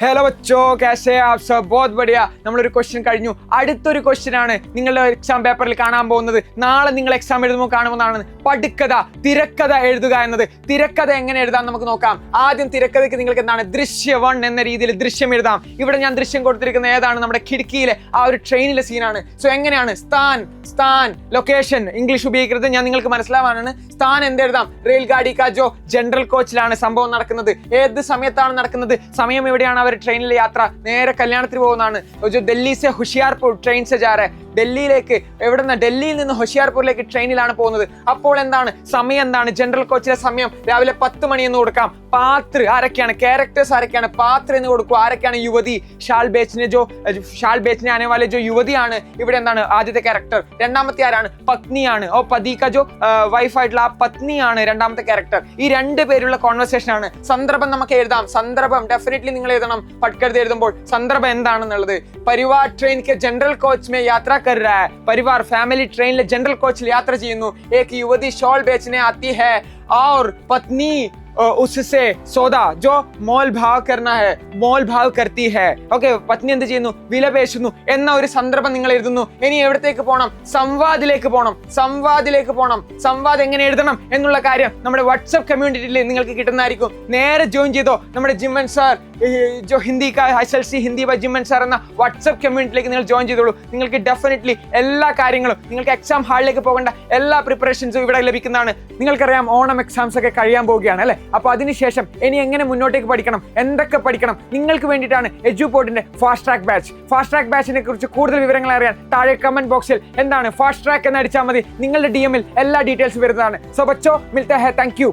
Hello ബച്ചോ कैसे आप सब बहुत बढ़िया നമ്മളൊരു ക്വസ്റ്റ്യൻ കഴിഞ്ഞു. അടുത്തൊരു ക്വസ്റ്റ്യൻ ആണ് നിങ്ങളുടെ എക്സാം പേപ്പറിൽ കാണാൻ പോകുന്നത്. നാളെ നിങ്ങൾ എക്സാം എഴുതുമ്പോൾ കാണുമെന്നാണ് പടുക്കഥ തിരക്കഥ എഴുതുക എന്നത്. തിരക്കഥ എങ്ങനെ എഴുതാം നമുക്ക് നോക്കാം. ആദ്യം തിരക്കഥയ്ക്ക് നിങ്ങൾക്ക് എന്താണ് ദൃശ്യ 1 എന്ന രീതിയിൽ ദൃശ്യം എഴുതാം. ഇവിടെ ഞാൻ ദൃശ്യം കൊടുത്തിരിക്കുന്ന ഏതാണ്? നമ്മുടെ ഖിഡ്കിയിലെ ആ ഒരു ട്രെയിനിലെ സീനാണ്. സോ എങ്ങനെയാണ് സ്ഥാൻ ലൊക്കേഷൻ ഇംഗ്ലീഷ് ഉപയോഗിക്കുന്നത് ഞാൻ നിങ്ങൾക്ക് മനസ്സിലാവാനാണ്. സ്ഥാൻ എന്തെഴുതാം? റെയിൽ ഗാഡി കാ ജോ ജനറൽ കോച്ചിലാണ് സംഭവം നടക്കുന്നത്. ഏത് സമയത്താണ് നടക്കുന്നത്? സമയം എവിടെയാണ്? അവർ ട്രെയിനിലെ യാത്ര നേരെ കല്യാണത്തിന് പോകുന്നതാണ്. ദില്ലി സെ ഹുഷിയാർപൂർ ട്രെയിൻ സെ ജാ രഹ. ഡൽഹിയിലേക്ക് ഡൽഹിയിൽ നിന്ന് ഹൊഷിയാർപൂരിലേക്ക് ട്രെയിനിലാണ് പോകുന്നത്. അപ്പോൾ എന്താണ് സമയം? എന്താണ് ജനറൽ കോച്ചിലെ സമയം? രാവിലെ 10 മണി എന്ന് കൊടുക്കാം. പാത്ര ആരൊക്കെയാണ്? ക്യാരക്ടേഴ്സ് ആരൊക്കെയാണ്? പാത്ര എന്ന് കൊടുക്കുക. ആരൊക്കെയാണ്? യുവതി. ഷാൽ ബേച്ചനെ ആനെ വാലെ ജോ യുവതിയാണ് ഇവിടെ എന്താണ് ആദ്യത്തെ ക്യാരക്ടർ. രണ്ടാമത്തെ ആരാണ്? പത്നിയാണ്. പതിക ജോ വൈഫ് ആയിട്ടുള്ള ആ പത്നിയാണ് രണ്ടാമത്തെ ക്യാരക്ടർ. ഈ രണ്ട് പേരുള്ള കോൺവെർസേഷൻ ആണ്. സന്ദർഭം നമുക്ക് എഴുതാം. സന്ദർഭം ഡെഫിനറ്റ്ലി നിങ്ങൾ എഴുതണം. പട്കരുത് എഴുതുമ്പോൾ സന്ദർഭം എന്താണെന്നുള്ളത്. പരിവാർ ട്രെയിൻ കെ ജനറൽ കോച്ച് മേ യാത്ര कर रहा है. परिवार फैमिली ट्रेन जनरल कोच यात्रा ചെയ്യുന്നു. एक युवती शॉल बेचने आती है और पत्नी उससे सौदा जो मोल भाव करना है मोल भाव करती है. ഓക്കെ, പത്നി എന്ത് ചെയ്യുന്നു? വിലപേശുന്നു എന്ന ഒരു സന്ദർഭം നിങ്ങൾ എഴുതുന്നു. ഇനി എവിടത്തേക്ക് പോകണം? സംവാദിലേക്ക് പോകണം. സംവാദം എങ്ങനെ എഴുതണം എന്നുള്ള കാര്യം നമ്മുടെ വാട്സ്ആപ്പ് കമ്മ്യൂണിറ്റിയിൽ നിങ്ങൾക്ക് കിട്ടുന്നതായിരിക്കും. നേരെ ജോയിൻ ചെയ്തോ നമ്മുടെ ജിമ്മൻ സാർ ജോ Hindi SLC Hindi by Jimman sir എന്ന വാട്സ്ആപ്പ് കമ്മ്യൂണിറ്റിയിലേക്ക് നിങ്ങൾ ജോയിൻ ചെയ്തോളൂ. നിങ്ങൾക്ക് ഡെഫിനറ്റ്ലി എല്ലാ കാര്യങ്ങളും നിങ്ങൾക്ക് എക്സാം ഹാളിലേക്ക് പോകേണ്ട എല്ലാ പ്രിപ്പറേഷൻസും ഇവിടെ ലഭിക്കുന്നതാണ്. നിങ്ങൾക്കറിയാം ഓണം എക്സാംസ് ഒക്കെ കഴിയാൻ പോവുകയാണ് അല്ലെ? അപ്പോൾ അതിനുശേഷം ഇനി എങ്ങനെ മുന്നോട്ടേക്ക് പഠിക്കണം, എന്തൊക്കെ പഠിക്കണം, നിങ്ങൾക്ക് വേണ്ടിയിട്ടാണ് എഡ്യൂപോർട്ടിന്റെ ഫാസ്റ്റ് ട്രാക്ക് ബാച്ചിനെ കുറിച്ച് കൂടുതൽ വിവരങ്ങൾ അറിയാൻ താഴെ കമന്റ് ബോക്സിൽ എന്താണ് ഫാസ്റ്റ് ട്രാക്ക് എന്ന് അടിച്ചാൽ മതി. നിങ്ങളുടെ DM-ൽ എല്ലാ ഡീറ്റെയിൽസ് വരുന്നതാണ്. സോ ബച്ചോ മിൽത്തെ ഹേ. Thank U.